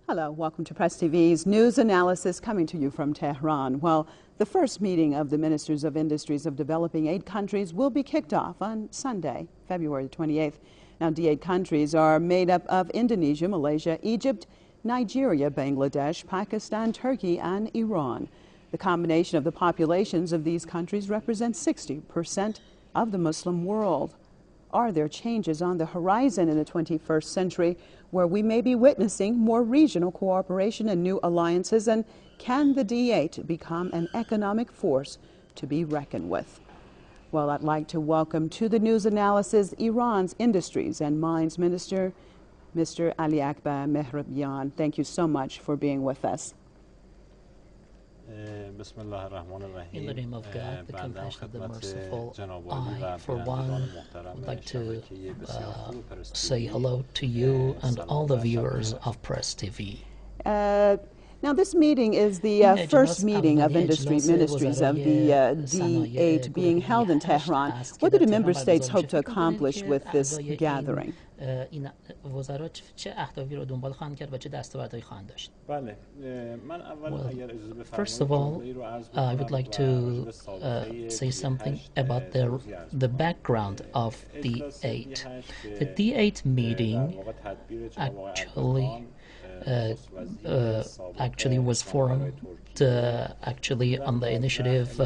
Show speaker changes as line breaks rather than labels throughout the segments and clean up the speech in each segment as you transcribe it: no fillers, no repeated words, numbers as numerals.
Hello, welcome to Press TV's news analysis coming to you from Tehran. Well, the first meeting of the Ministers of Industries of developing 8 countries will be kicked off on Sunday, February 28th. Now, the 8 countries are made up of Indonesia, Malaysia, Egypt, Nigeria, Bangladesh, Pakistan, Turkey, and Iran. The combination of the populations of these countries represents 60% of the Muslim world. Are there changes on the horizon in the 21st century where we may be witnessing more regional cooperation and new alliances? And can the D8 become an economic force to be reckoned with? Well, I'd like to welcome to the news analysis Iran's Industries and Mines Minister, Mr. Ali Akbar Mehrabian. Thank you so much for being with us.
In the name of God, the compassion of the merciful, I, for one, would like to say hello to you and all the viewers of Press TV.
Now, this meeting is the first meeting of industry ministries of the D8 being held in Tehran. What do the member states hope to accomplish with this gathering?
Well, first of all, I would like to say something about the background of D8. The D8 meeting actually was formed on the initiative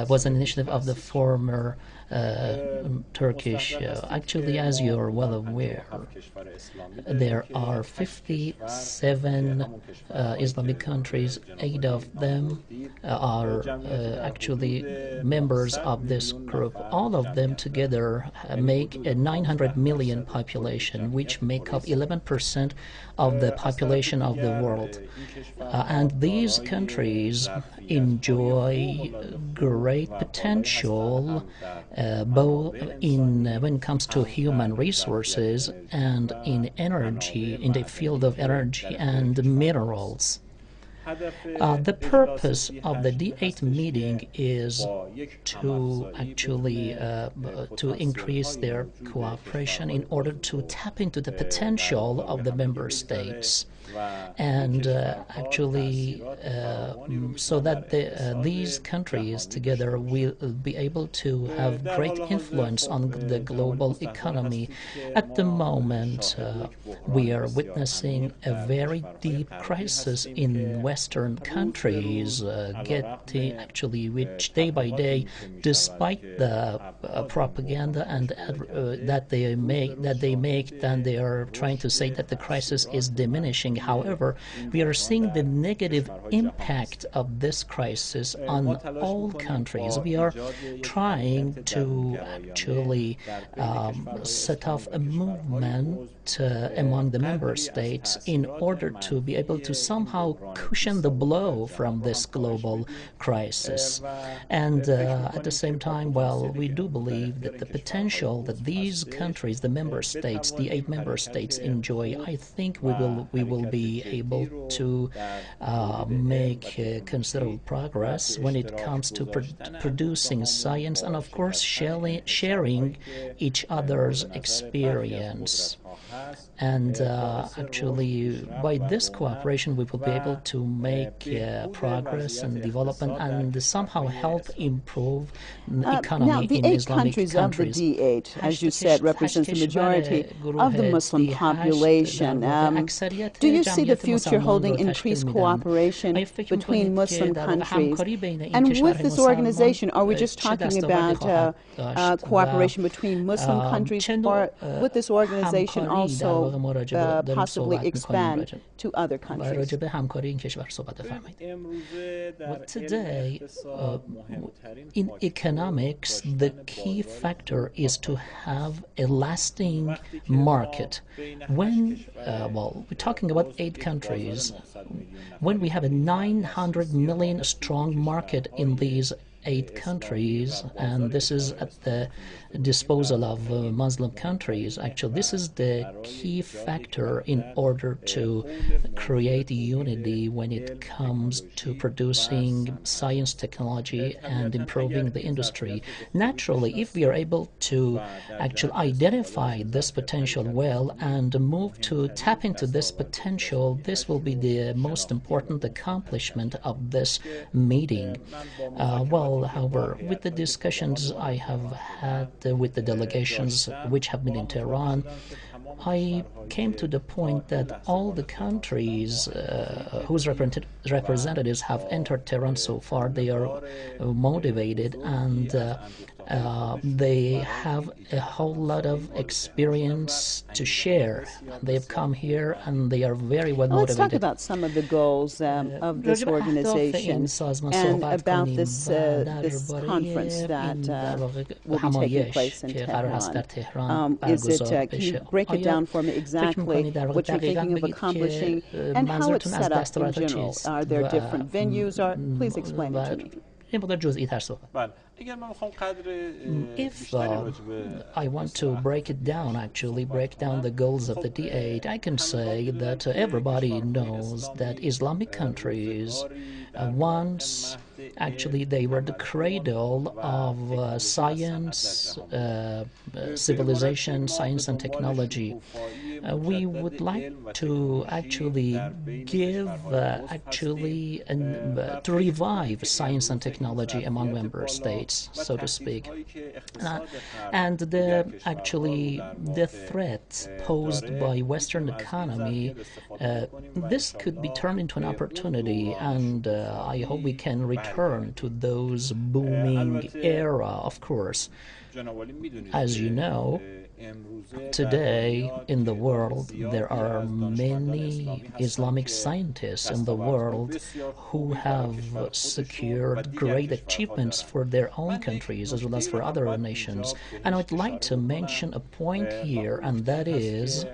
was an initiative of the former Turkish. Actually, as you are well aware, there are 57 Islamic countries. 8 of them are actually members of this group. All of them together make a 900 million population, which make up 11% of the population of the world. And these countries enjoy great potential both when it comes to human resources and in energy, in the field of energy and minerals. The purpose of the D8 meeting is to actually to increase their cooperation in order to tap into the potential of the member states, and actually so that these countries together will be able to have great influence on the global economy. At the moment, we are witnessing a very deep crisis in Western countries, which day by day, despite the propaganda and that they make, then they are trying to say that the crisis is diminishing. However, we are seeing the negative impact of this crisis on all countries. We are trying to actually set off a movement among the member states in order to be able to somehow cushion the blow from this global crisis. And at the same time, well, we do believe that the potential that these countries, the member states, the 8 member states enjoy, I think we will be able to make considerable progress when it comes to producing science and, of course, sharing each other's experience. And actually, by this cooperation, we will be able to make progress and development and somehow help improve the economy in Islamic countries.
Now, the 8 countries of the D8, as you said, represents the majority of the Muslim population. Do you see the future holding increased cooperation between Muslim countries? And with this organization, are we just talking about cooperation between Muslim countries, or would this organization also possibly expand to other countries?
Well, today, in economics, the key factor is to have a lasting market. When, well, we're talking about 8 countries, when we have a 900 million strong market in these 8 countries, and this is at the disposal of Muslim countries. Actually, this is the key factor in order to create unity when it comes to producing science, technology, and improving the industry. Naturally, if we are able to actually identify this potential well and move to tap into this potential, this will be the most important accomplishment of this meeting. However, with the discussions I have had with the delegations which have been in Tehran, I came to the point that all the countries whose representatives have entered Tehran so far, they are motivated and they have a whole lot of experience to share. They've come here and they are very well motivated.
Let's talk about some of the goals of this organization and about this conference that will be taking place in Tehran. Can you break it down for me exactly what you're thinking of accomplishing and how it's set up in general? Are there different venues? Please explain it to me.
If I want to break it down, actually break down the goals of the D8, I can say that everybody knows that Islamic countries once actually they were the cradle of science, civilization, science and technology. We would like to actually give to revive science and technology among member states, so to speak. And the threat posed by Western economy, this could be turned into an opportunity, and I hope we can return to those booming era, of course. As you know, today in the world there are many Islamic scientists in the world who have secured great achievements for their own countries as well as for other nations. And I'd like to mention a point here, and that is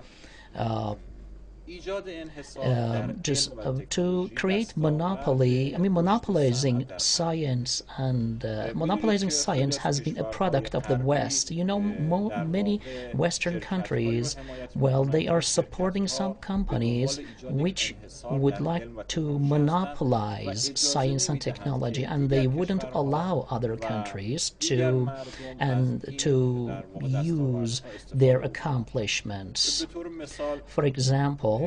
to create monopoly. Monopolizing science has been a product of the West. You know, many Western countries, well, they are supporting some companies which would like to monopolize science and technology, and they wouldn't allow other countries to use their accomplishments. For example,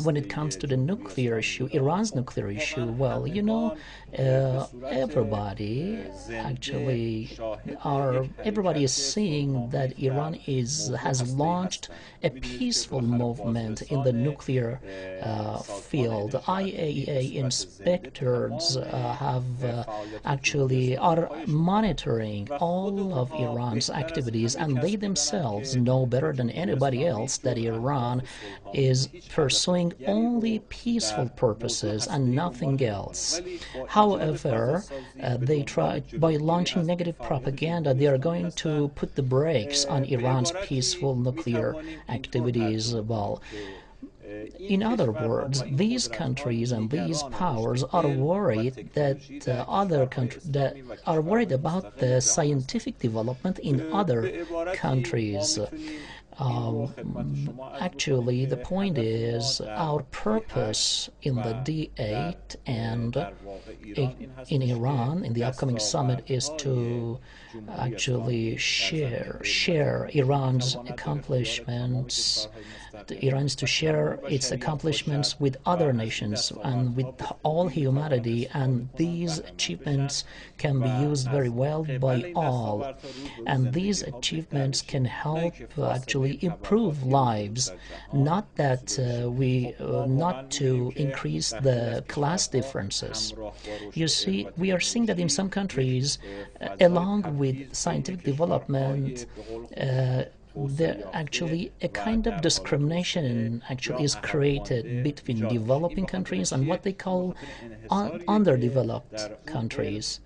when it comes to the nuclear issue, Iran's nuclear issue, well, you know, everybody is seeing that Iran has launched a peaceful movement in the nuclear field. IAEA inspectors are monitoring all of Iran's activities, and they themselves know better than anybody else that Iran is pursuing only peaceful purposes and nothing else. However, they try, by launching negative propaganda, they are going to put the brakes on Iran's peaceful nuclear activities. Well, in other words, these countries and these powers are worried that are worried about the scientific development in other countries. Actually, the point is our purpose in the D8 and in Iran in the upcoming summit is to actually share Iran's accomplishments. Iran is to share its accomplishments with other nations and with all humanity, and these achievements can be used very well by all, and these achievements can help actually improve lives, not to increase the class differences. You see, we are seeing that in some countries, along with scientific development, there actually a kind of discrimination is created between developing countries and what they call underdeveloped countries.